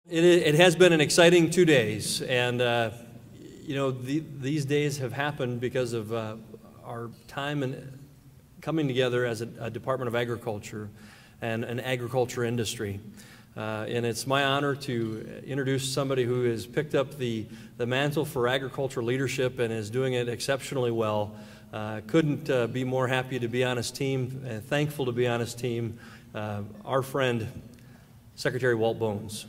It has been an exciting 2 days, and these days have happened because of our time and coming together as a Department of Agriculture and an agriculture industry. And it's my honor to introduce somebody who has picked up the mantle for agriculture leadership and is doing it exceptionally well. Couldn't be more happy to be on his team and thankful to be on his team. Our friend, Secretary Walt Bones.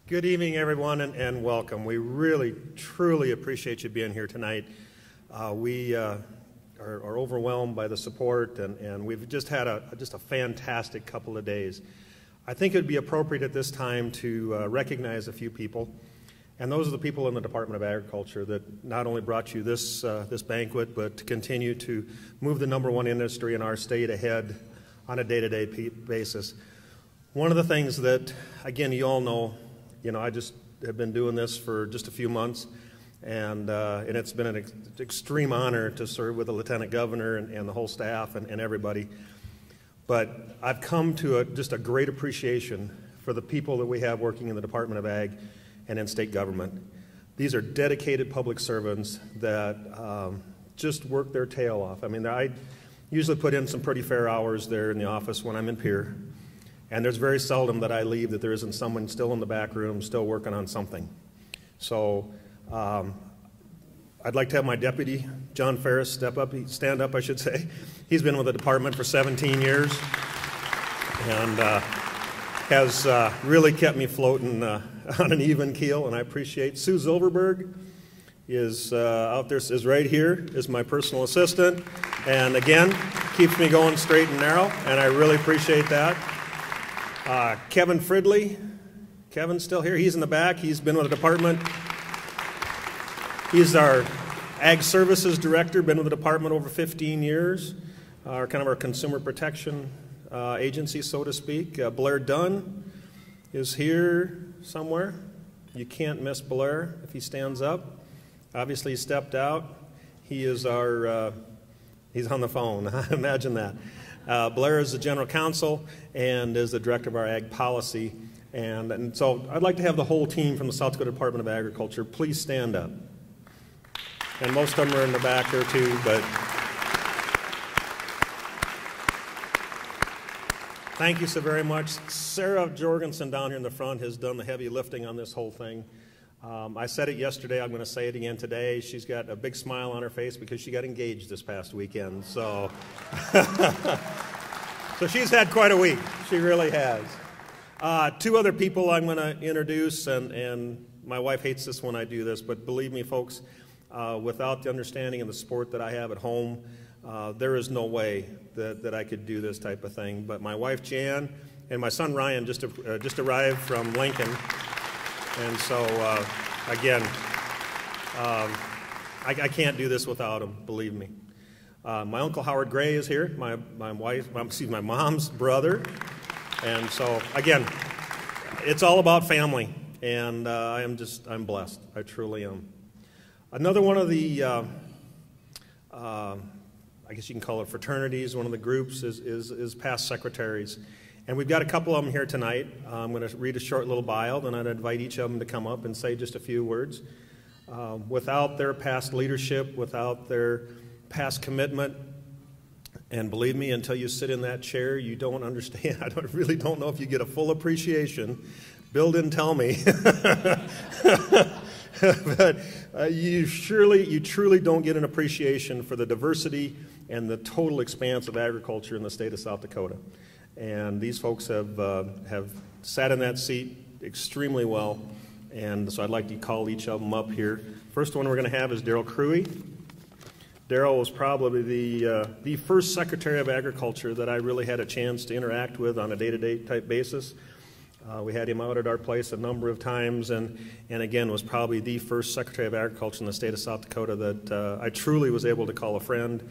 Good evening, everyone, and welcome. We really, truly appreciate you being here tonight. We are overwhelmed by the support, and we've just had a fantastic couple of days. I think it would be appropriate at this time to recognize a few people, and those are the people in the Department of Agriculture that not only brought you this banquet, but to continue to move the #1 industry in our state ahead on a day-to-day basis. One of the things that, again, you all know, I just have been doing this for just a few months, and it's been an extreme honor to serve with the Lieutenant Governor and the whole staff and everybody. But I've come to just a great appreciation for the people that we have working in the Department of Ag and in state government. These are dedicated public servants that just work their tail off. I mean, I usually put in some pretty fair hours there in the office when I'm in Pier. And there's very seldom that I leave that there isn't someone still in the back room still working on something. So I'd like to have my deputy, John Ferris, stand up, I should say. He's been with the department for 17 years and has really kept me floating on an even keel, and I appreciate. Sue Zilverberg is out there, is right here, is my personal assistant, and again, keeps me going straight and narrow, and I really appreciate that. Kevin Fridley, Kevin's still here. He's in the back. He's been with the department. He's our Ag Services Director, been with the department over 15 years, kind of our consumer protection agency, so to speak. Blair Dunn is here somewhere. You can't miss Blair if he stands up. Obviously, he stepped out. He is he's on the phone. Imagine that. Blair is the General Counsel and is the Director of our Ag Policy. And so I'd like to have the whole team from the South Dakota Department of Agriculture please stand up. And most of them are in the back there too, but thank you so very much. Sarah Jorgensen down here in the front has done the heavy lifting on this whole thing. I said it yesterday, I'm going to say it again today. She's got a big smile on her face because she got engaged this past weekend. So, so she's had quite a week. She really has. Two other people I'm going to introduce, and my wife hates this when I do this, but believe me, folks, without the understanding and the support that I have at home, there is no way that I could do this type of thing. But my wife, Jan, and my son, Ryan, just arrived from Lincoln. And so, again, I can't do this without him, believe me. My Uncle Howard Gray is here, my mom's brother. And so, again, it's all about family, and I'm blessed. I truly am. Another one of the, I guess you can call it fraternities, one of the groups is past secretaries. And we've got a couple of them here tonight. I'm going to read a short little bio, then I'd invite each of them to come up and say just a few words. Without their past leadership, without their past commitment, and believe me, until you sit in that chair, you don't understand. I really don't know if you get a full appreciation. Bill didn't tell me. But you truly don't get an appreciation for the diversity and the total expanse of agriculture in the state of South Dakota. And these folks have sat in that seat extremely well, and so I'd like to call each of them up here. First one we're going to have is Darrell Cruey. Darrell was probably the first Secretary of Agriculture that I really had a chance to interact with on a day-to-day type basis. We had him out at our place a number of times, and again was probably the first Secretary of Agriculture in the state of South Dakota that I truly was able to call a friend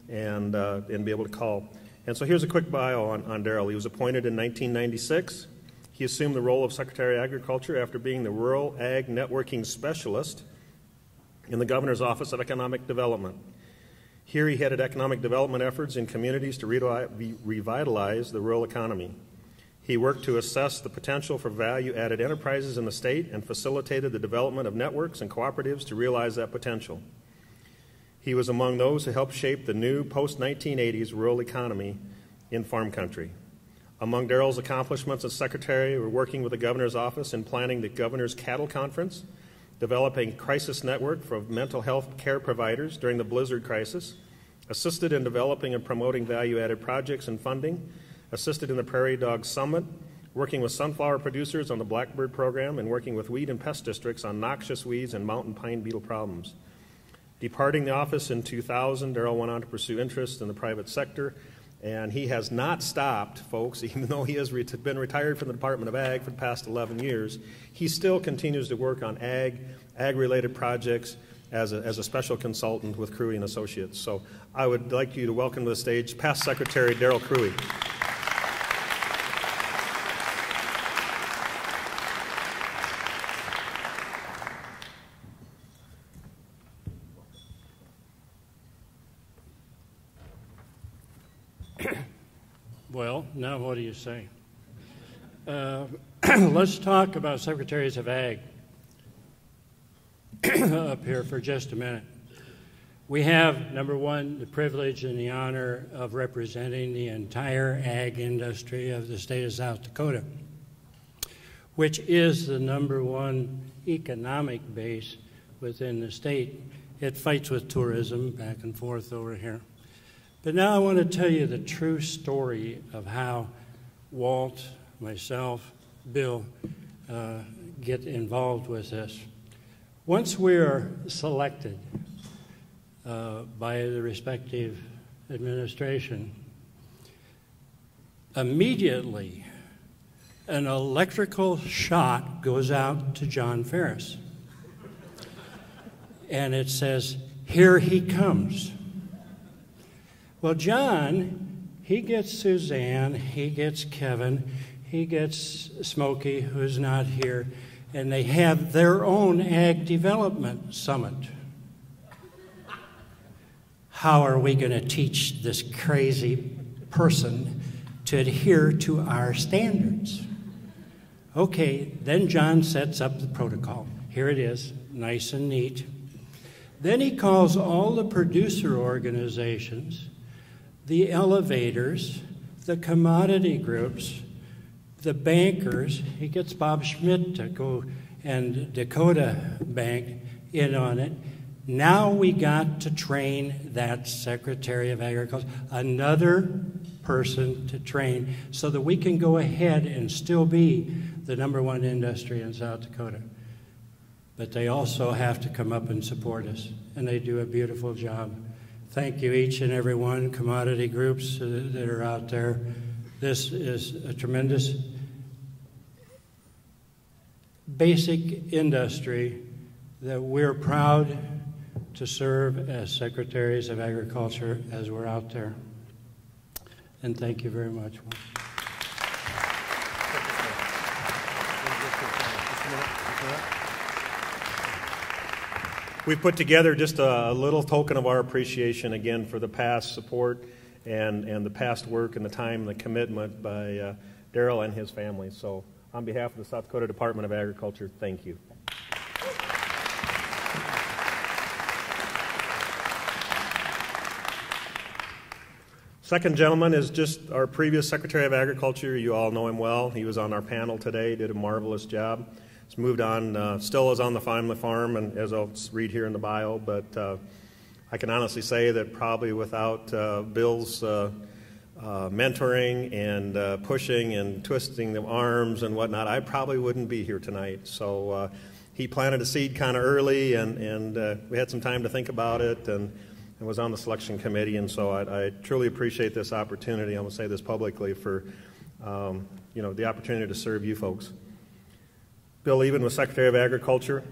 and be able to call. And so here's a quick bio on Darrell. He was appointed in 1996. He assumed the role of Secretary of Agriculture after being the Rural Ag Networking Specialist in the Governor's Office of Economic Development. Here he headed economic development efforts in communities to revitalize the rural economy. He worked to assess the potential for value-added enterprises in the state and facilitated the development of networks and cooperatives to realize that potential. He was among those who helped shape the new post-1980s rural economy in farm country. Among Darrell's accomplishments as secretary were working with the governor's office in planning the governor's cattle conference, developing a crisis network for mental health care providers during the blizzard crisis, assisted in developing and promoting value-added projects and funding, assisted in the Prairie Dog Summit, working with sunflower producers on the Blackbird program, and working with weed and pest districts on noxious weeds and mountain pine beetle problems. Departing the office in 2000, Darrell went on to pursue interests in the private sector, and he has not stopped, folks, even though he has been retired from the Department of Ag for the past 11 years. He still continues to work on ag-related projects as a special consultant with Cruey and Associates. So I would like you to welcome to the stage past Secretary Darrell Cruey. Well, now what do you say? Let's talk about Secretaries of Ag up here for just a minute. We have, number one, the privilege and the honor of representing the entire ag industry of the state of South Dakota, which is the number one economic base within the state. It fights with tourism back and forth over here. But now I want to tell you the true story of how Walt, myself, Bill get involved with this. Once we are selected by the respective administration, immediately an electrical shot goes out to John Ferris. And it says, "Here he comes." Well, John, he gets Suzanne, he gets Kevin, he gets Smokey, who's not here, and they have their own ag development summit. How are we going to teach this crazy person to adhere to our standards? Okay, then John sets up the protocol. Here it is, nice and neat. Then he calls all the producer organizations, the elevators, the commodity groups, the bankers. He gets Bob Schmidt to go and Dakota Bank in on it. Now we got to train that Secretary of Agriculture, another person to train so that we can go ahead and still be the number one industry in South Dakota. But they also have to come up and support us, and they do a beautiful job. Thank you, each and every one, commodity groups that are out there. This is a tremendous basic industry that we're proud to serve as Secretaries of Agriculture as we're out there. And thank you very much. We've put together just a little token of our appreciation, again, for the past support and the past work and the time and the commitment by Darrell and his family. So on behalf of the South Dakota Department of Agriculture, thank you. Second gentleman is just our previous Secretary of Agriculture. You all know him well. He was on our panel today, did a marvelous job. He's moved on, still is on the family farm, and as I'll read here in the bio, but I can honestly say that probably without Bill's mentoring and pushing and twisting the arms and whatnot, I probably wouldn't be here tonight. So he planted a seed kind of early, and we had some time to think about it, and was on the selection committee, and so I truly appreciate this opportunity. I'm going to say this publicly for the opportunity to serve you folks. Bill Even was Secretary of Agriculture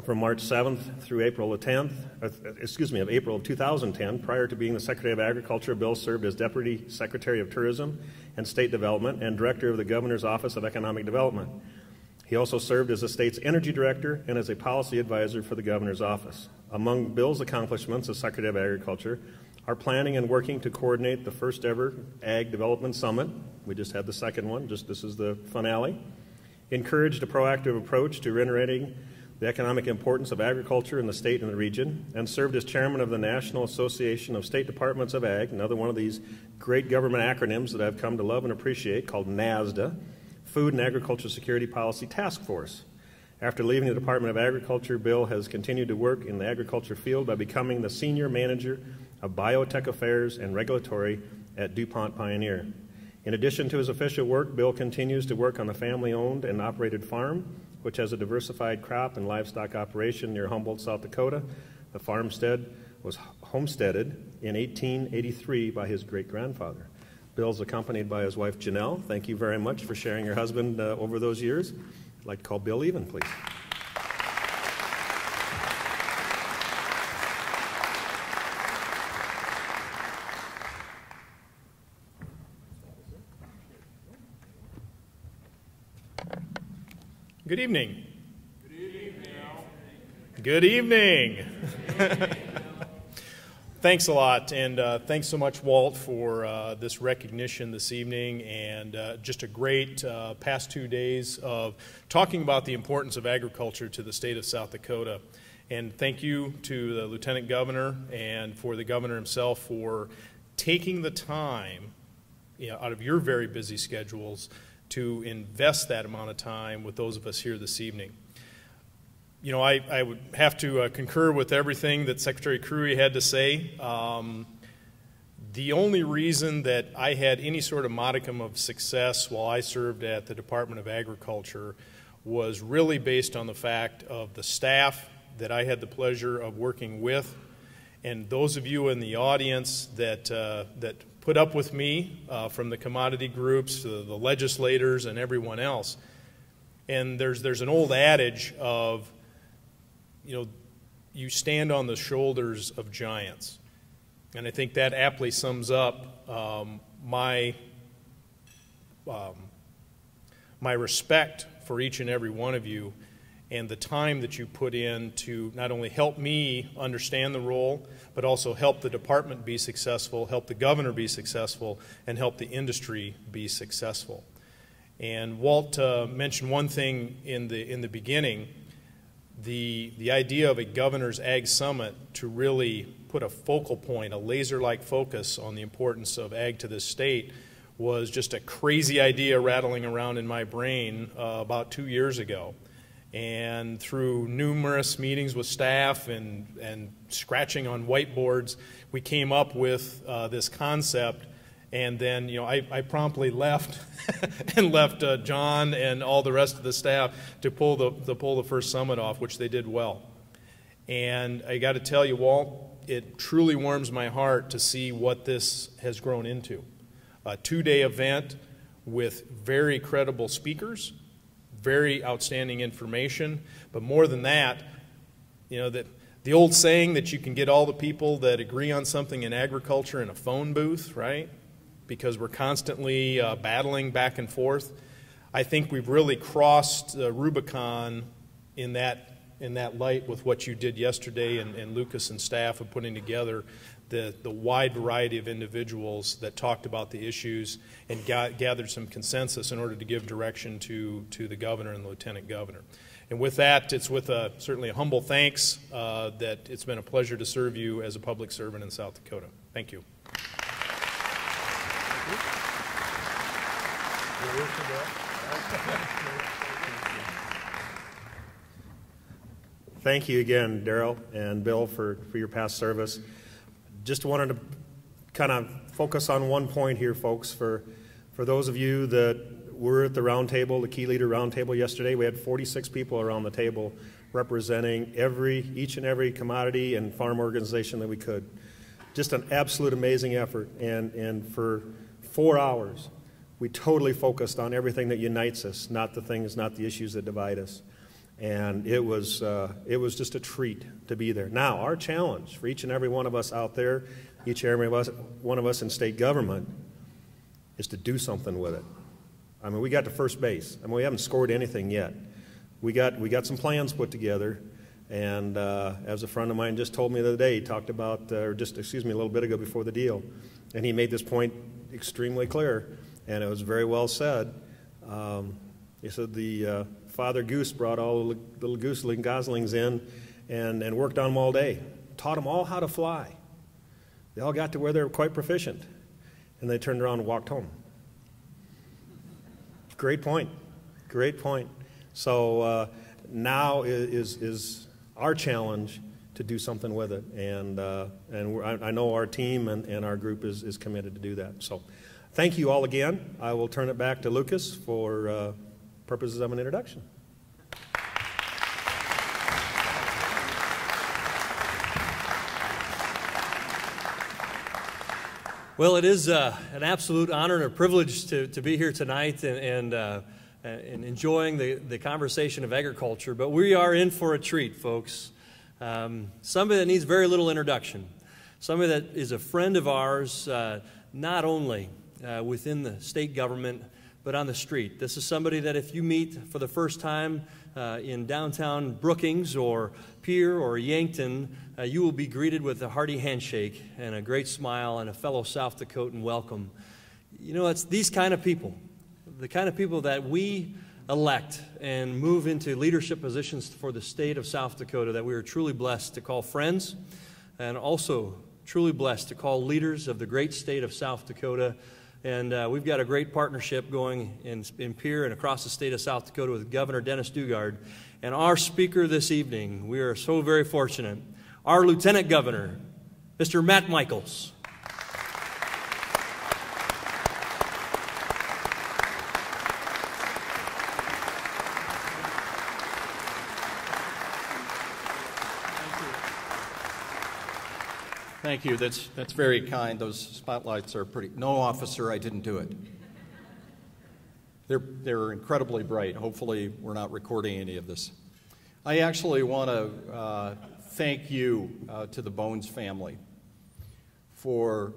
from March 7th through April of 2010. Prior to being the Secretary of Agriculture, Bill served as Deputy Secretary of Tourism and State Development and Director of the Governor's Office of Economic Development. He also served as the state's energy director and as a policy advisor for the governor's office. Among Bill's accomplishments as Secretary of Agriculture are planning and working to coordinate the first ever Ag Development Summit. We just had the second one, this is the finale. Encouraged a proactive approach to reiterating the economic importance of agriculture in the state and the region, and served as chairman of the National Association of State Departments of Ag, another one of these great government acronyms that I've come to love and appreciate, called NASDA, Food and Agriculture Security Policy Task Force. After leaving the Department of Agriculture, Bill has continued to work in the agriculture field by becoming the senior manager of biotech affairs and regulatory at DuPont Pioneer. In addition to his official work, Bill continues to work on the family-owned and operated farm, which has a diversified crop and livestock operation near Humboldt, South Dakota. The farmstead was homesteaded in 1883 by his great-grandfather. Bill's accompanied by his wife, Janelle. Thank you very much for sharing your husband over those years. I'd like to call Bill Even, please. Good evening. Good evening. Good evening. Thanks a lot, and thanks so much, Walt, for this recognition this evening, and just a great past 2 days of talking about the importance of agriculture to the state of South Dakota. And thank you to the Lieutenant Governor and for the Governor himself for taking the time out of your very busy schedules to invest that amount of time with those of us here this evening. You know, I would have to concur with everything that Secretary Crewy had to say. The only reason that I had any sort of modicum of success while I served at the Department of Agriculture was really based on the fact of the staff that I had the pleasure of working with, and those of you in the audience that put up with me, from the commodity groups to the legislators and everyone else. And there's an old adage of, you stand on the shoulders of giants. And I think that aptly sums up my respect for each and every one of you and the time that you put in to not only help me understand the role, but also help the department be successful, help the governor be successful, and help the industry be successful. And Walt mentioned one thing in the beginning, the idea of a governor's ag summit to really put a focal point, a laser-like focus on the importance of ag to this state was just a crazy idea rattling around in my brain about 2 years ago. And through numerous meetings with staff and scratching on whiteboards, we came up with this concept. And then, I promptly left and left John and all the rest of the staff to pull the first summit off, which they did well. And I got to tell you, Walt, it truly warms my heart to see what this has grown into. A 2-day event with very credible speakers, very outstanding information, but more than that, the old saying that you can get all the people that agree on something in agriculture in a phone booth, right? Because we're constantly battling back and forth. I think we've really crossed Rubicon in that light with what you did yesterday, and Lucas and staff of putting together the wide variety of individuals that talked about the issues and gathered some consensus in order to give direction to the governor and the lieutenant governor. And with that, it's with certainly a humble thanks that it's been a pleasure to serve you as a public servant in South Dakota. Thank you. Thank you again, Darrell and Bill, for your past service. Just wanted to kind of focus on one point here, folks. For those of you that were at the roundtable, the Key Leader Roundtable yesterday, we had 46 people around the table representing each and every commodity and farm organization that we could. Just an absolute amazing effort. And for 4 hours, we totally focused on everything that unites us, not the issues that divide us. And it was just a treat to be there. Now, our challenge for each and every one of us out there, each and every one of us in state government, is to do something with it. I mean, we got to first base. I mean, we haven't scored anything yet. we got some plans put together. And as a friend of mine just told me the other day, he talked about, a little bit ago before the deal, and he made this point extremely clear, and it was very well said. He said the Father Goose brought all the little goslings in and worked on them all day, taught them all how to fly. They all got to where they were quite proficient, and they turned around and walked home. Great point. Great point. So now is our challenge to do something with it, and I know our team and our group is committed to do that. So thank you all again. I will turn it back to Lucas for purposes of an introduction. Well, it is an absolute honor and a privilege to be here tonight and enjoying the conversation of agriculture. But we are in for a treat, folks. Somebody that needs very little introduction. Somebody that is a friend of ours, not only within the state government, but on the street. This is somebody that if you meet for the first time in downtown Brookings or Pierre or Yankton, you will be greeted with a hearty handshake and a great smile and a fellow South Dakotan welcome. You know, it's these kind of people, the kind of people that we elect and move into leadership positions for the state of South Dakota that we are truly blessed to call friends, and also truly blessed to call leaders of the great state of South Dakota. And we've got a great partnership going in Pierre and across the state of South Dakota with Governor Dennis Dugard. And our speaker this evening, we are so very fortunate, our Lieutenant Governor, Mr. Matt Michels. Thank you. That's very kind. Those spotlights are pretty. No, officer, I didn't do it. They're incredibly bright. Hopefully, we're not recording any of this. I actually want to thank you to the Bones family for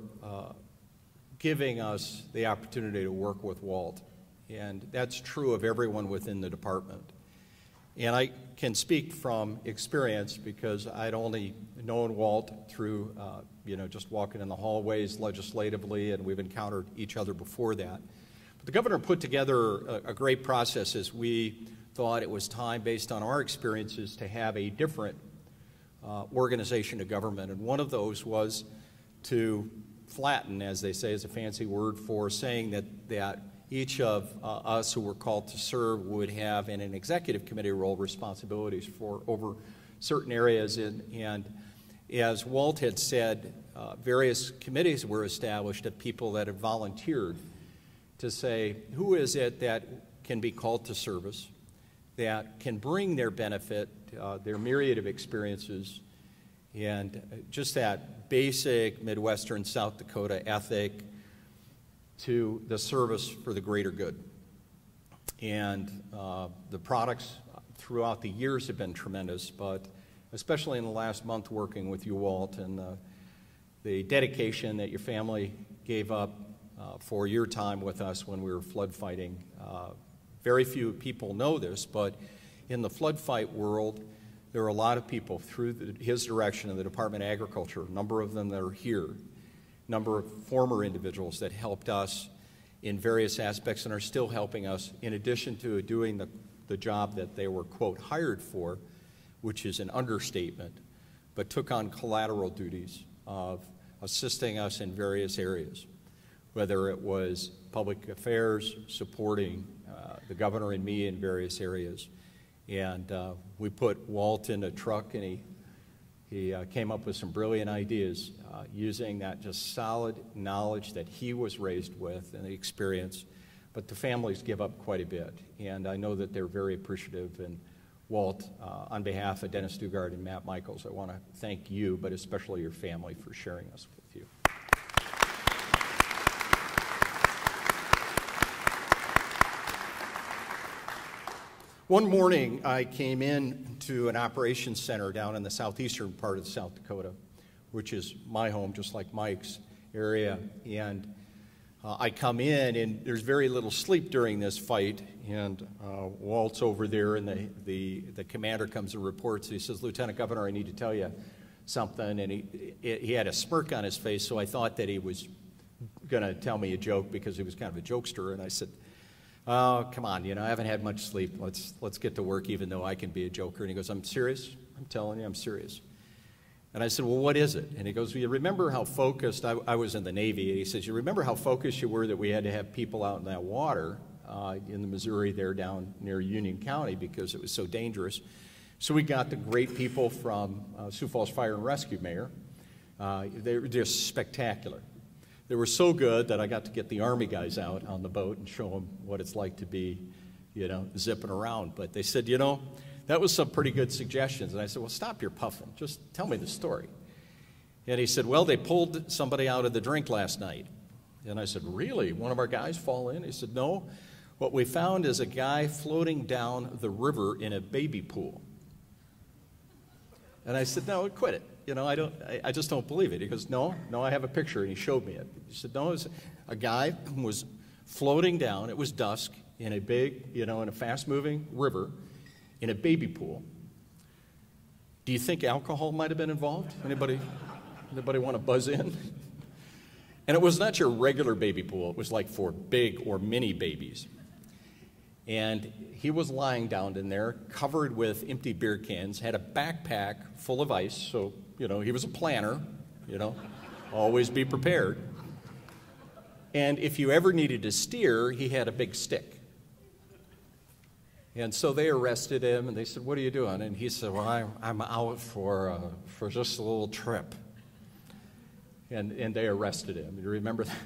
giving us the opportunity to work with Walt, and that's true of everyone within the department. And I can speak from experience because I'd only known Walt through, just walking in the hallways legislatively, and we've encountered each other before that. But the governor put together a great process as we thought it was time, based on our experiences, to have a different organization of government. And one of those was to flatten, as they say, is a fancy word for saying that each of us who were called to serve would have, in an executive committee role, responsibilities for over certain areas. And as Walt had said, various committees were established of people that had volunteered to say, who is it that can be called to service, that can bring their benefit, their myriad of experiences, and just that basic Midwestern South Dakota ethic to the service for the greater good. And the products throughout the years have been tremendous, but especially in the last month working with you, Walt, and the dedication that your family gave up for your time with us when we were flood fighting. Very few people know this, but in the flood fight world, there are a lot of people through his direction in the Department of Agriculture, a number of them that are here, number of former individuals that helped us in various aspects and are still helping us, in addition to doing the job that they were, quote, hired for, which is an understatement, but took on collateral duties of assisting us in various areas, whether it was public affairs, supporting the governor and me in various areas. And we put Walt in a truck, and he came up with some brilliant ideas using that just solid knowledge that he was raised with and the experience. But the families give up quite a bit, and I know that they're very appreciative. And Walt, on behalf of Dennis Dugard and Matt Michels, I want to thank you, but especially your family, for sharing us with you. One morning, I came in to an operations center down in the southeastern part of South Dakota, which is my home, just like Mike's area. And I come in, and there's very little sleep during this fight, and Walt's over there, and the commander comes and reports. He says, "Lieutenant Governor, I need to tell you something," and he had a smirk on his face, so I thought that he was going to tell me a joke because he was kind of a jokester, and I said, "Oh, come on, I haven't had much sleep. Let's get to work, even though I can be a joker." And he goes, "I'm serious. I'm telling you, I'm serious." And I said, "Well, what is it?" And he goes, "Well, you remember how focused," I was in the Navy, and he says, "You remember how focused you were that we had to have people out in that water in the Missouri there down near Union County because it was so dangerous?" So we got the great people from Sioux Falls Fire and Rescue, Mayor. They were just spectacular. They were so good that I got to get the Army guys out on the boat and show them what it's like to be, zipping around. But they said, that was some pretty good suggestions. And I said, "Well, stop your puffing. Just tell me the story." And he said, "Well, they pulled somebody out of the drink last night." And I said, "Really? One of our guys fall in?" He said, "No. What we found is a guy floating down the river in a baby pool." And I said, "No, quit it. I just don't believe it." He goes, no, I have a picture," and he showed me it. He said, "No, it was a guy who was floating down. It was dusk in a big, in a fast-moving river in a baby pool. Do you think alcohol might have been involved? Anybody want to buzz in?" And it was not your regular baby pool. It was like for big or mini babies. And he was lying down in there, covered with empty beer cans, had a backpack full of ice, so, he was a planner, always be prepared. And if you ever needed to steer, he had a big stick. And so they arrested him, and they said, "What are you doing?" And he said, "Well, I'm out for just a little trip." And they arrested him. You remember that?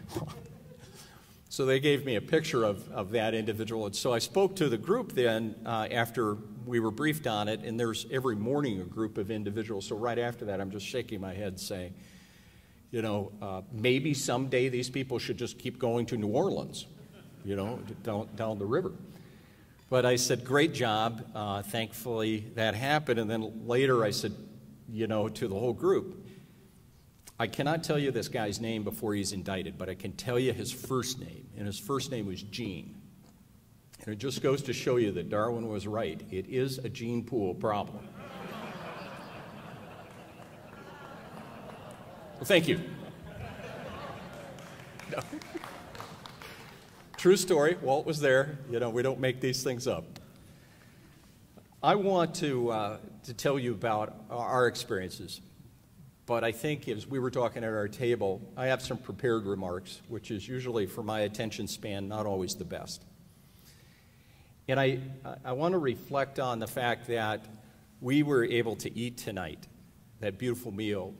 So they gave me a picture of that individual. And so I spoke to the group then after we were briefed on it, and there's every morning a group of individuals. So right after that, I'm just shaking my head saying, maybe someday these people should just keep going to New Orleans, down the river. But I said, "Great job." Thankfully, that happened. And then later I said, to the whole group, "I cannot tell you this guy's name before he's indicted, but I can tell you his first name." And his first name was Gene. And it just goes to show you that Darwin was right. It is a gene pool problem. Well, thank you. No. True story. Walt was there. We don't make these things up. I want to tell you about our experiences. But I think as we were talking at our table, I have some prepared remarks, which is usually, for my attention span, not always the best. And I want to reflect on the fact that we were able to eat tonight, that beautiful meal,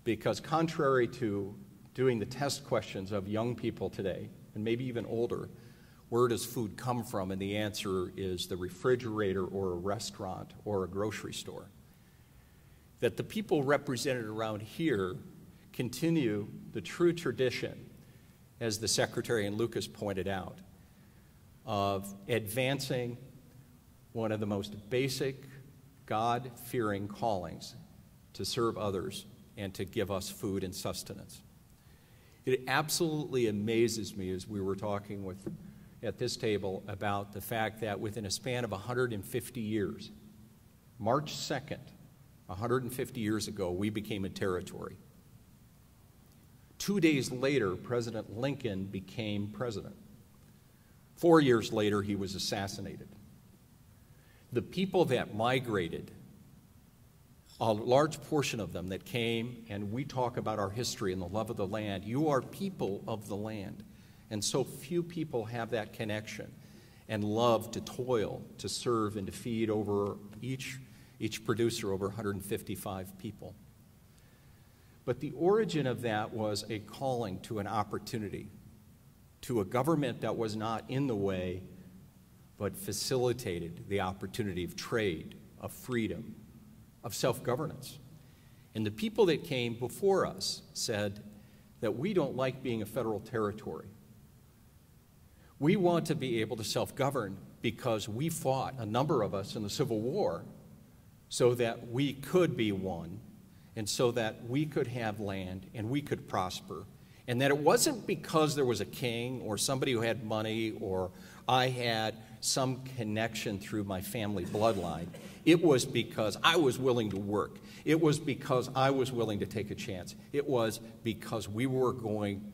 because contrary to doing the test questions of young people today, and maybe even older, where does food come from? And the answer is the refrigerator or a restaurant or a grocery store. That the people represented around here continue the true tradition, as the Secretary and Lucas pointed out, of advancing one of the most basic God-fearing callings, to serve others and to give us food and sustenance. It absolutely amazes me, as we were talking at this table, about the fact that within a span of 150 years, March 2nd, 150 years ago, we became a territory. 2 days later, President Lincoln became president. 4 years later, he was assassinated. The people that migrated, a large portion of them that came, and we talk about our history and the love of the land. You are people of the land. And so few people have that connection and love to toil, to serve, and to feed over each producer over 155 people. But the origin of that was a calling to an opportunity, to a government that was not in the way, but facilitated the opportunity of trade, of freedom, of self-governance. And the people that came before us said that we don't like being a federal territory. We want to be able to self-govern because we fought, a number of us, in the Civil War so that we could be one, and so that we could have land and we could prosper And that it wasn't because there was a king or somebody who had money or I had some connection through my family bloodline. It was because I was willing to work. It was because I was willing to take a chance. It was because we were going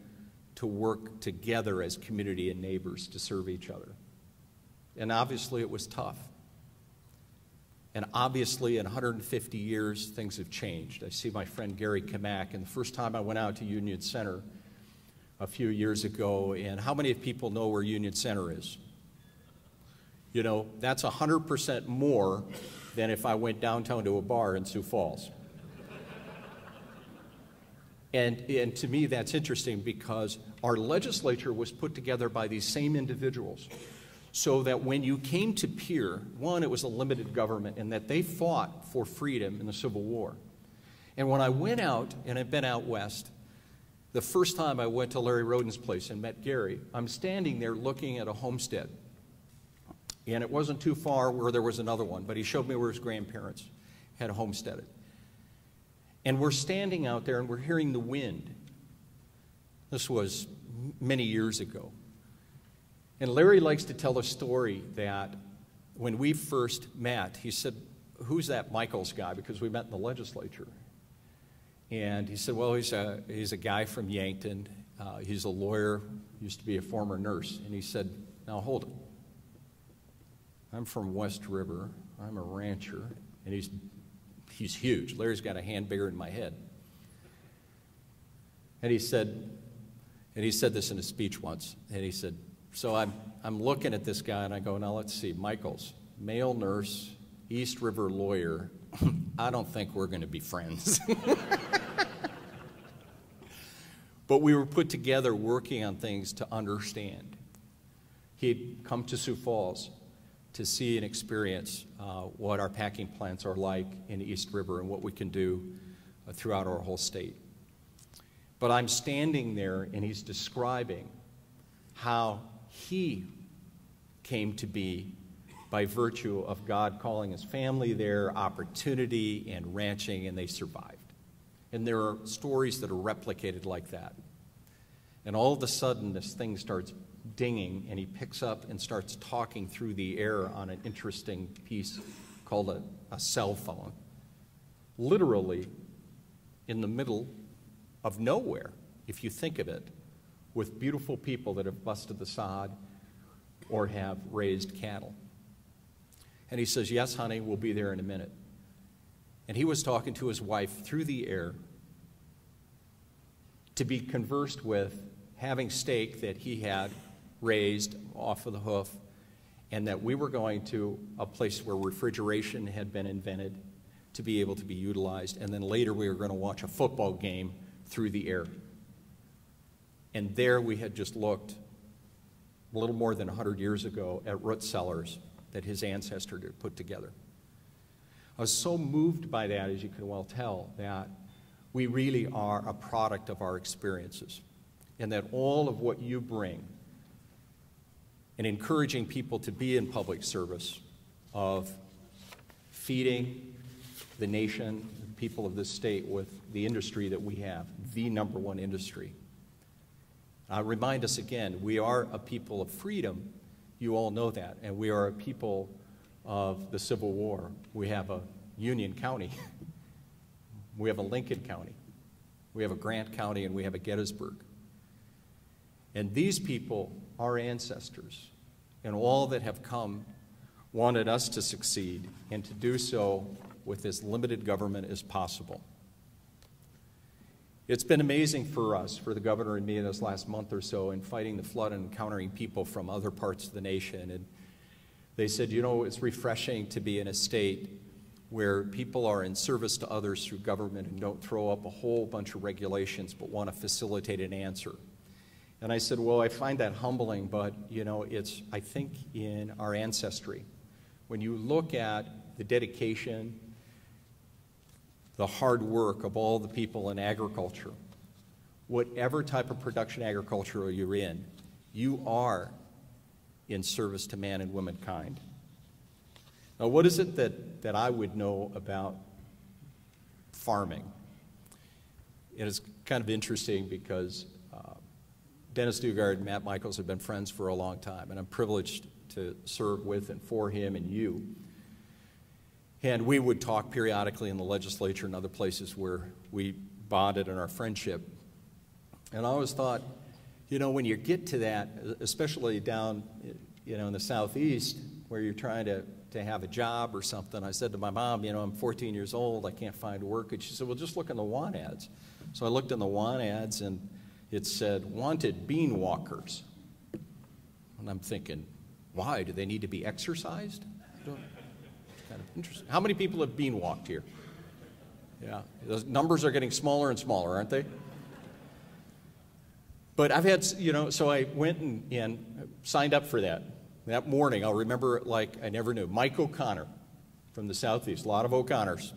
to work together as community and neighbors to serve each other. And obviously it was tough. And obviously in 150 years, things have changed. I see my friend Gary Kamak, and the first time I went out to Union Center a few years ago, and how many people know where Union Center is? You know, that's 100% more than if I went downtown to a bar in Sioux Falls. And to me, that's interesting because our legislature was put together by these same individuals so that when you came to Pierre, one, it was a limited government and that they fought for freedom in the Civil War. And when I went out, and I've been out west, the first time I went to Larry Roden's place and met Gary, I'm standing there looking at a homestead. And it wasn't too far where there was another one, but he showed me where his grandparents had homesteaded. And we're standing out there and we're hearing the wind. This was many years ago. And Larry likes to tell a story that when we first met, he said, "Who's that Michels guy?" Because we met in the legislature. And he said, "Well, he's a guy from Yankton. He's a lawyer, used to be a former nurse." And he said, "Now hold it. I'm from West River. I'm a rancher." And he's huge. Larry's got a hand bigger than my head. And he said this in a speech once. And he said, "So I'm looking at this guy and I go, now let's see, Michels, male nurse, East River lawyer. I don't think we're going to be friends." But we were put together working on things to understand. He'd come to Sioux Falls to see and experience what our packing plants are like in East River and what we can do throughout our whole state. But I'm standing there and he's describing how he came to be by virtue of God calling his family there, opportunity and ranching, and they survived. And there are stories that are replicated like that. And all of a sudden, this thing starts dinging, and he picks up and starts talking through the air on an interesting piece called a cell phone. Literally in the middle of nowhere, if you think of it, with beautiful people that have busted the sod or have raised cattle. And he says, "Yes, honey, we'll be there in a minute." And he was talking to his wife through the air to be conversed with, having steak that he had raised off of the hoof, and that we were going to a place where refrigeration had been invented to be able to be utilized, and then later we were going to watch a football game through the air. And there we had just looked a little more than 100 years ago at root cellars that his ancestor had put together. I was so moved by that, as you can well tell, that we really are a product of our experiences, and that all of what you bring in encouraging people to be in public service of feeding the nation, the people of this state with the industry that we have, the #1 industry. I remind us again, we are a people of freedom. You all know that. And we are a people of the Civil War. We have a Union County. We have a Lincoln County. We have a Grant County, and we have a Gettysburg. And these people, our ancestors, and all that have come, wanted us to succeed and to do so with as limited government as possible. It's been amazing for us, for the governor and me in this last month or so, in fighting the flood and encountering people from other parts of the nation. And they said, you know, it's refreshing to be in a state where people are in service to others through government and don't throw up a whole bunch of regulations but want to facilitate an answer. And I said, well, I find that humbling, but, you know, it's, I think, in our ancestry. When you look at the dedication, the hard work of all the people in agriculture, whatever type of production agriculture you're in, you are in service to man and womankind. Now, what is it that I would know about farming? It is kind of interesting because Dennis Dugard and Matt Michels have been friends for a long time, and I'm privileged to serve with and for him and you. And we would talk periodically in the legislature and other places where we bonded in our friendship. And I always thought, you know, when you get to that, especially down, you know, in the Southeast, where you're trying to have a job or something, I said to my mom, you know, I'm 14 years old, I can't find work. And she said, well, just look in the want ads. So I looked in the want ads, and it said, wanted bean walkers. And I'm thinking, why? Do they need to be exercised? It's kind of interesting. How many people have bean walked here? Yeah, those numbers are getting smaller and smaller, aren't they? But I've had, you know, so I went and signed up for that. That morning, I'll remember it like I never knew. Mike O'Connor from the Southeast, a lot of O'Connors.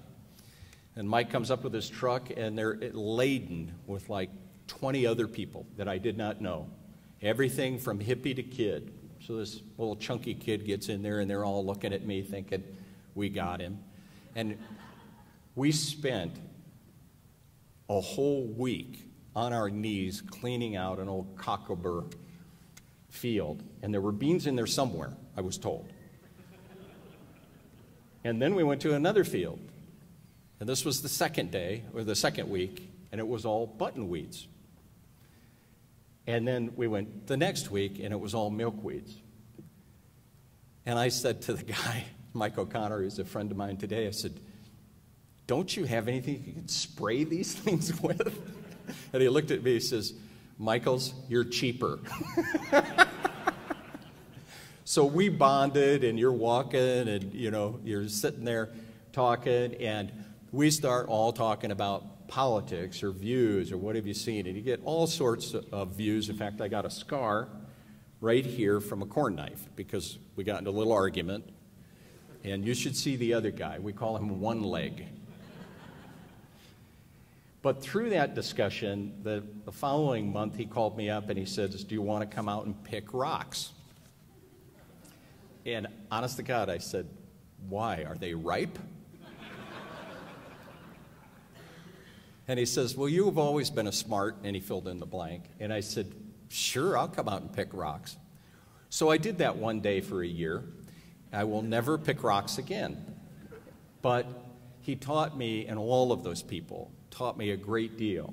And Mike comes up with his truck, and they're laden with like 20 other people that I did not know. Everything from hippie to kid. So this little chunky kid gets in there, and they're all looking at me thinking, we got him. And we spent a whole week on our knees cleaning out an old cocklebur field. And there were beans in there somewhere, I was told. And then we went to another field. And this was the second day, or the second week, and it was all button weeds. And then we went the next week, and it was all milkweeds. And I said to the guy, Mike O'Connor, who's a friend of mine today, I said, don't you have anything you can spray these things with? And he looked at me, he says, Michels, you're cheaper. So we bonded, and you're walking, and, you know, you're sitting there talking, and we start all talking about politics or views or what have you seen, and you get all sorts of views. In fact, I got a scar right here from a corn knife because we got into a little argument, and you should see the other guy. We call him One Leg. But through that discussion, the following month, he called me up and he said, do you want to come out and pick rocks? And honest to God, I said, why? Are they ripe? And he says, well, you have always been a smart, and he filled in the blank. And I said, sure, I'll come out and pick rocks. So I did that one day for a year. I will never pick rocks again. But he taught me, and all of those people taught me a great deal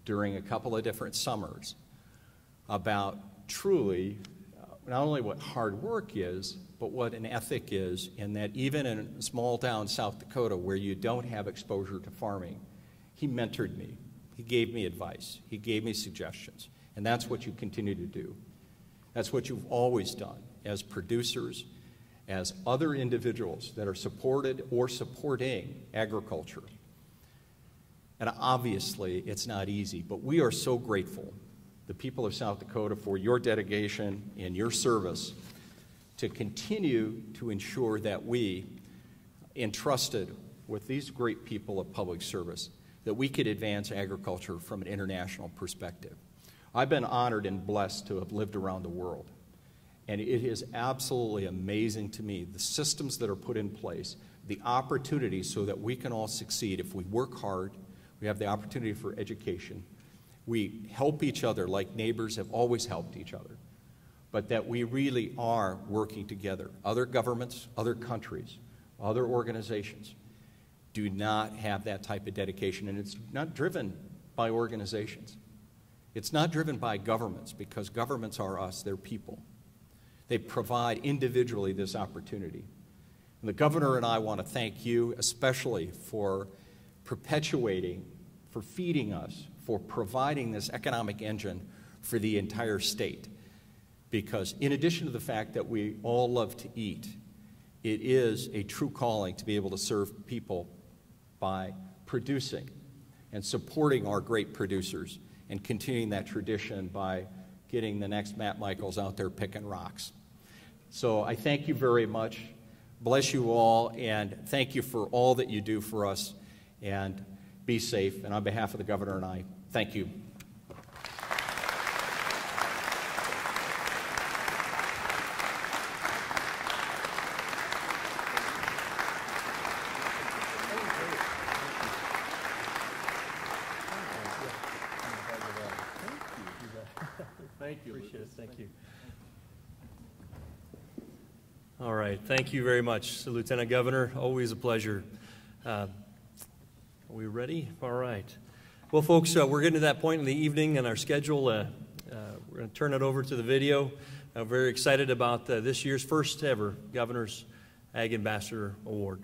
during a couple of different summers about truly not only what hard work is, but what an ethic is, and that even in a small town, South Dakota, where you don't have exposure to farming, he mentored me. He gave me advice. He gave me suggestions. And that's what you continue to do. That's what you've always done as producers, as other individuals that are supported or supporting agriculture. And obviously, it's not easy, but we are so grateful, the people of South Dakota, for your dedication and your service to continue to ensure that we, entrusted with these great people of public service, that we could advance agriculture from an international perspective. I've been honored and blessed to have lived around the world, and it is absolutely amazing to me the systems that are put in place, the opportunities so that we can all succeed if we work hard. We have the opportunity for education. We help each other like neighbors have always helped each other, but that we really are working together. Other governments, other countries, other organizations do not have that type of dedication, and it's not driven by organizations. It's not driven by governments, because governments are us, they're people. They provide individually this opportunity. And the governor and I want to thank you especially for perpetuating, for feeding us, for providing this economic engine for the entire state. Because in addition to the fact that we all love to eat, it is a true calling to be able to serve people by producing and supporting our great producers and continuing that tradition by getting the next Matt Michels out there picking rocks. So I thank you very much. Bless you all, and thank you for all that you do for us, and be safe. And on behalf of the governor and I, thank you. Appreciate it. Thank you. All right. Thank you very much, Lieutenant Governor. Always a pleasure. Are we ready? All right. Well, folks, we're getting to that point in the evening in our schedule. We're going to turn it over to the video. I'm very excited about this year's first ever Governor's Ag Ambassador Award.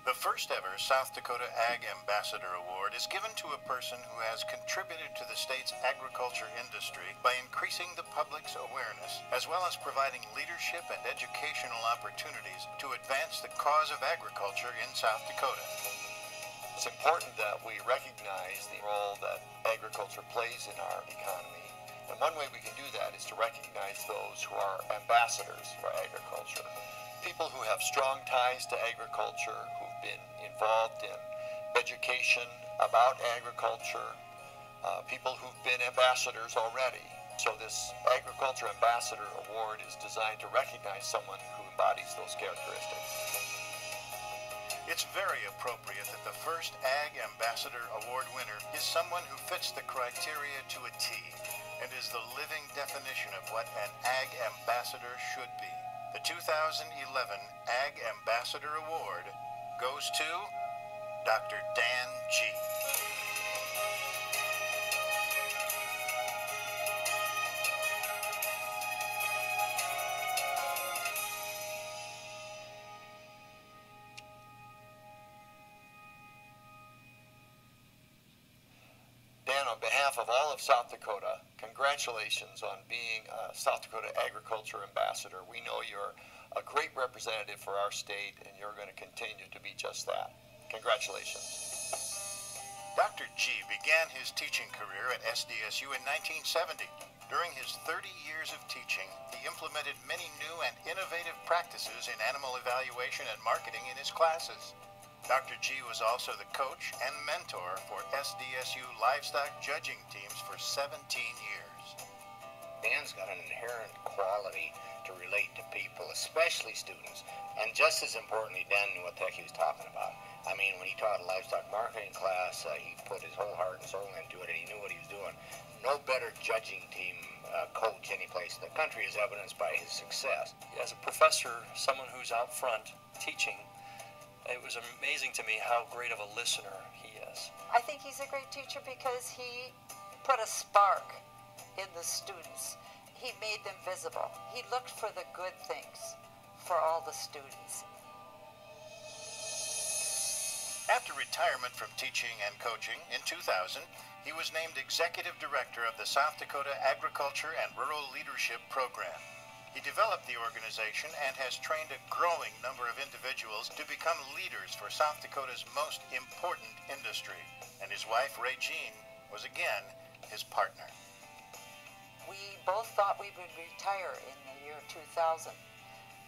The first ever South Dakota Ag Ambassador Award is given to a person who has contributed to the state's agriculture industry by increasing the public's awareness, as well as providing leadership and educational opportunities to advance the cause of agriculture in South Dakota. It's important that we recognize the role that agriculture plays in our economy. And one way we can do that is to recognize those who are ambassadors for agriculture. People who have strong ties to agriculture, who've been involved in education about agriculture, people who've been ambassadors already. So this Agriculture Ambassador Award is designed to recognize someone who embodies those characteristics. It's very appropriate that the first Ag Ambassador Award winner is someone who fits the criteria to a T and is the living definition of what an Ag Ambassador should be. The 2011 Ag Ambassador Award goes to Dr. Dan G. Dan, on behalf of all of South Dakota, congratulations on being a South Dakota Agriculture Ambassador. We know you're a great representative for our state, and you're going to continue to be just that. Congratulations. Dr. G began his teaching career at SDSU in 1970. During his 30 years of teaching, he implemented many new and innovative practices in animal evaluation and marketing in his classes. Dr. G was also the coach and mentor for SDSU livestock judging teams for 17 years. Dan's got an inherent quality to relate to people, especially students, and just as importantly, Dan knew what the heck he was talking about. I mean, when he taught a livestock marketing class, he put his whole heart and soul into it, and he knew what he was doing. No better judging team coach any place in the country is evidenced by his success. As a professor, someone who's out front teaching, it was amazing to me how great of a listener he is. I think he's a great teacher because he put a spark in the students. He made them visible. He looked for the good things for all the students. After retirement from teaching and coaching in 2000, he was named Executive Director of the South Dakota Agriculture and Rural Leadership Program. He developed the organization and has trained a growing number of individuals to become leaders for South Dakota's most important industry. And his wife, Regine, was again his partner. We both thought we would retire in the year 2000,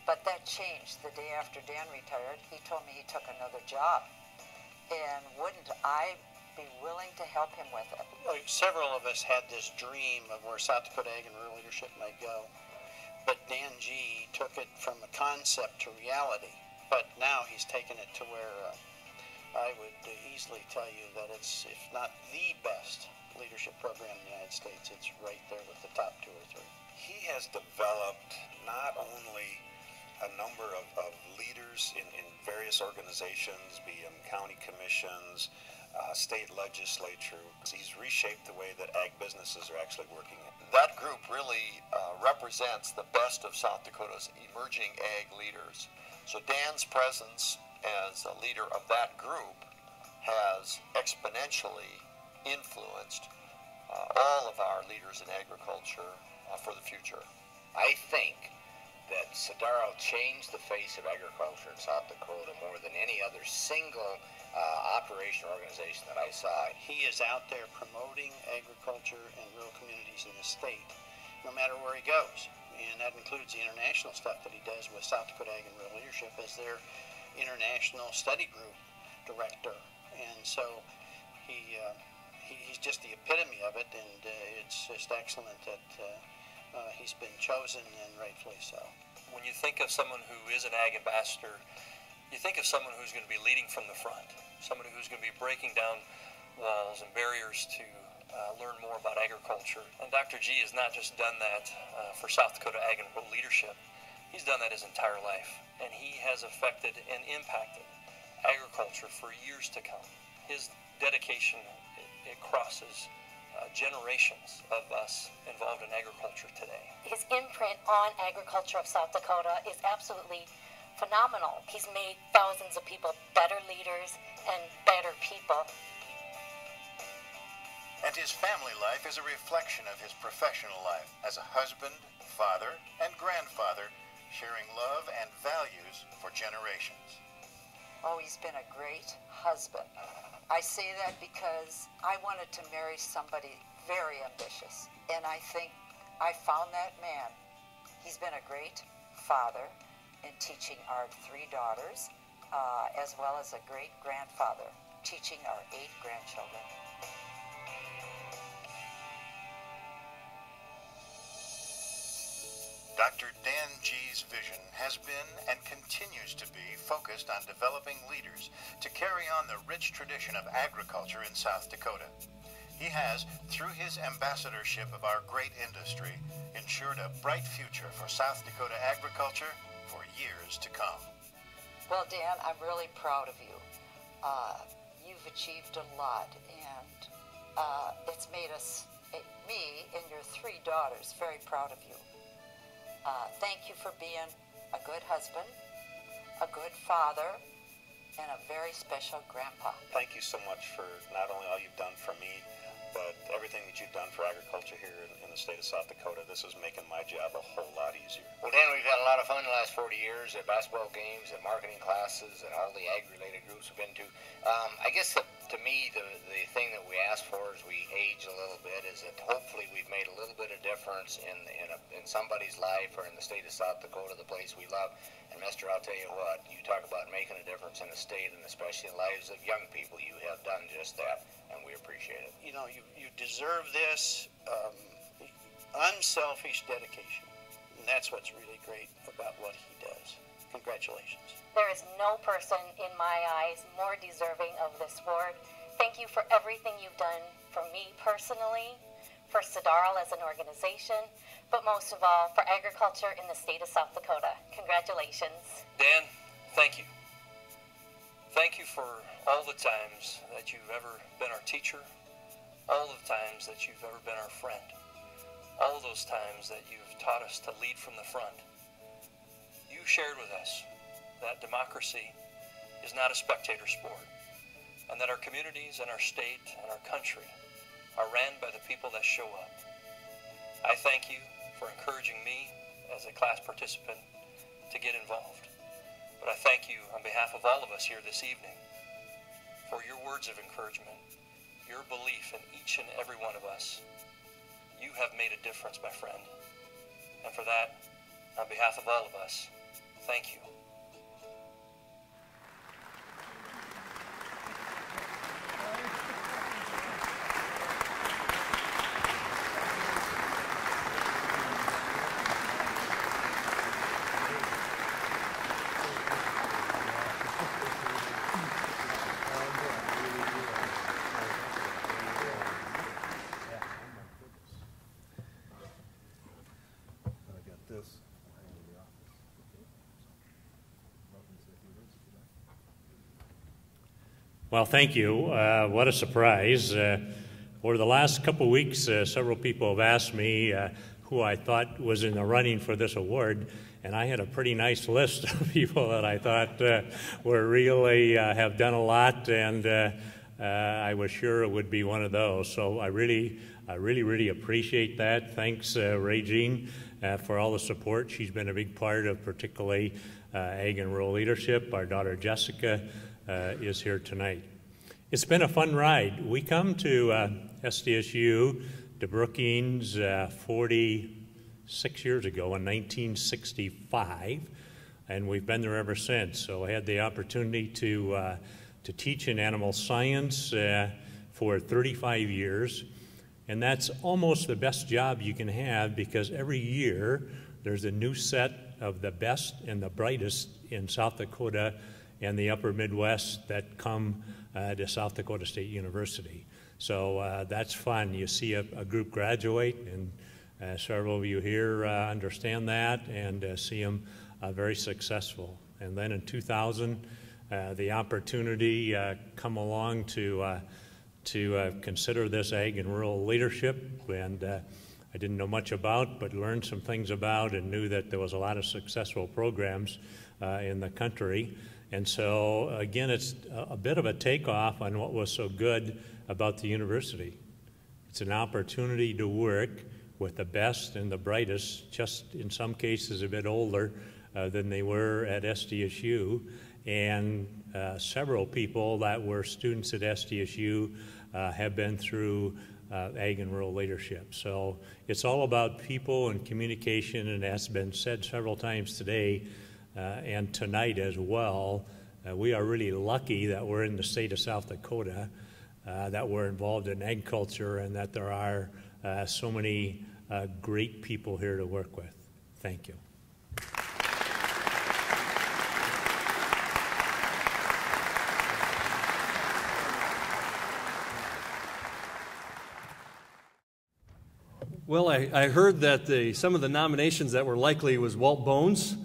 but that changed the day after Dan retired. He told me he took another job, and wouldn't I be willing to help him with it? Well, several of us had this dream of where South Dakota Ag and Rural Leadership might go, but Dan G. took it from a concept to reality. But now he's taken it to where I would easily tell you that it's, if not the best leadership program in the United States, it's right there with the top 2 or 3. He has developed not only a number of leaders in various organizations, be them county commissions, state legislature. He's reshaped the way that ag businesses are actually working. That group really represents the best of South Dakota's emerging ag leaders. So Dan's presence as a leader of that group has exponentially influenced all of our leaders in agriculture for the future. I think that Sadaro changed the face of agriculture in South Dakota more than any other single operation or organization that I saw. He is out there promoting agriculture and rural communities in the state, no matter where he goes. And that includes the international stuff that he does with South Dakota Ag and Rural Leadership as their international study group director. And so he's just the epitome of it, and it's just excellent that he's been chosen, and rightfully so. When you think of someone who is an ag ambassador, you think of someone who's going to be leading from the front, somebody who's going to be breaking down walls and barriers to learn more about agriculture. And Dr. G has not just done that for South Dakota Ag and Rural Leadership. He's done that his entire life, and he has affected and impacted agriculture for years to come. His dedication, it crosses generations of us involved in agriculture today. His imprint on agriculture of South Dakota is absolutely phenomenal. He's made thousands of people better leaders and better people. And his family life is a reflection of his professional life as a husband, father, and grandfather, sharing love and values for generations. Oh, he's been a great husband. I say that because I wanted to marry somebody very ambitious, and I think I found that man. He's been a great father in teaching our 3 daughters, as well as a great grandfather teaching our 8 grandchildren. Dr. Dan G's vision has been and continues to be focused on developing leaders to carry on the rich tradition of agriculture in South Dakota. He has, through his ambassadorship of our great industry, ensured a bright future for South Dakota agriculture for years to come. Well, Dan, I'm really proud of you. You've achieved a lot, and it's made me and your 3 daughters very proud of you. Thank you for being a good husband, a good father, and a very special grandpa. Thank you so much for not only all you've done for me, but everything that you've done for agriculture here in the state of South Dakota. This is making my job a whole lot easier. Well, Dan, we've had a lot of fun the last 40 years at basketball games and marketing classes and all the ag-related groups we've been to. I guess to me, the thing that we ask for as we age a little bit is that hopefully we've made a little bit of difference in somebody's life or in the state of South Dakota, the place we love. And Mister, I'll tell you what, you talk about making a difference in the state and especially in the lives of young people. You have done just that, and we appreciate it. You know, you deserve this unselfish dedication. And that's what's really great about what he does. Congratulations. There is no person in my eyes more deserving of this award. Thank you for everything you've done for me personally, for Sidaral as an organization, but most of all, for agriculture in the state of South Dakota. Congratulations. Dan, thank you. Thank you for all the times that you've ever been our teacher, all the times that you've ever been our friend, all those times that you've taught us to lead from the front. You shared with us that democracy is not a spectator sport, and that our communities and our state and our country are ran by the people that show up. I thank you for encouraging me as a class participant to get involved. But I thank you on behalf of all of us here this evening for your words of encouragement, your belief in each and every one of us. You have made a difference, my friend. And for that, on behalf of all of us, thank you. Well, thank you. What a surprise. Over the last couple of weeks, several people have asked me who I thought was in the running for this award, and I had a pretty nice list of people that I thought were really have done a lot, and I was sure it would be one of those. So I really appreciate that. Thanks, Regine, for all the support. She's been a big part of particularly Ag and Rural Leadership. Our daughter Jessica is here tonight. It's been a fun ride. We come to SDSU, to Brookings, 46 years ago in 1965, and we've been there ever since. So I had the opportunity to teach in animal science for 35 years, and that's almost the best job you can have because every year there's a new set of the best and the brightest in South Dakota and the upper Midwest that come to South Dakota State University. So that's fun. You see a group graduate, and several of you here understand that, and see them very successful. And then in 2000, the opportunity come along to consider this ag and rural leadership, and I didn't know much about, but learned some things about and knew that there was a lot of successful programs in the country. And so, again, it's a bit of a takeoff on what was so good about the university. It's an opportunity to work with the best and the brightest, just in some cases a bit older than they were at SDSU, and several people that were students at SDSU have been through ag and rural leadership. So it's all about people and communication, and as has been said several times today and tonight as well, we are really lucky that we're in the state of South Dakota, that we're involved in agriculture, and that there are so many great people here to work with. Thank you. Well, I heard that some of the nominations that were likely was Walt Bones.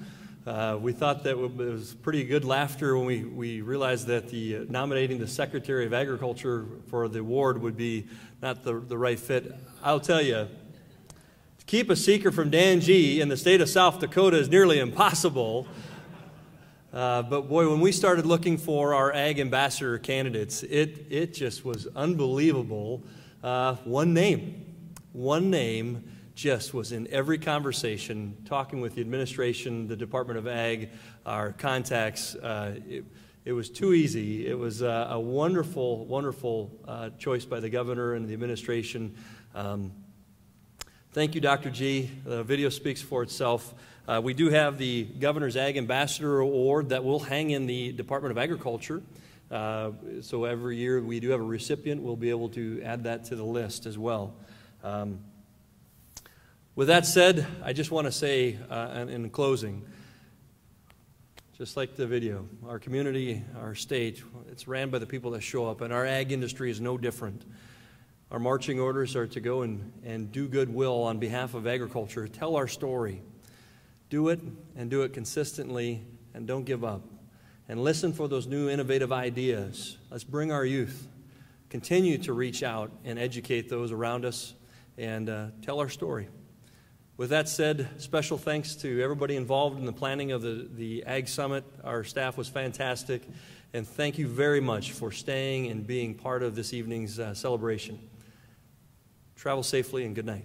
We thought that it was pretty good laughter when we realized that nominating the Secretary of Agriculture for the award would be not the right fit. I'll tell you, to keep a secret from Dan G. in the state of South Dakota is nearly impossible. But boy, when we started looking for our ag ambassador candidates, it just was unbelievable. One name just was in every conversation, talking with the administration, the Department of Ag, our contacts. It was too easy. It was a wonderful, wonderful choice by the governor and the administration. Thank you, Dr. G. The video speaks for itself. We do have the Governor's Ag Ambassador Award that will hang in the Department of Agriculture. So every year we do have a recipient. We'll be able to add that to the list as well. With that said, I just want to say in closing, just like the video, our community, our state, it's ran by the people that show up, and our ag industry is no different. Our marching orders are to go and do goodwill on behalf of agriculture, tell our story, do it and do it consistently, and don't give up. And listen for those new innovative ideas. Let's bring our youth, continue to reach out and educate those around us, and tell our story. With that said, special thanks to everybody involved in the planning of the Ag Summit. Our staff was fantastic, and thank you very much for staying and being part of this evening's celebration. Travel safely and good night.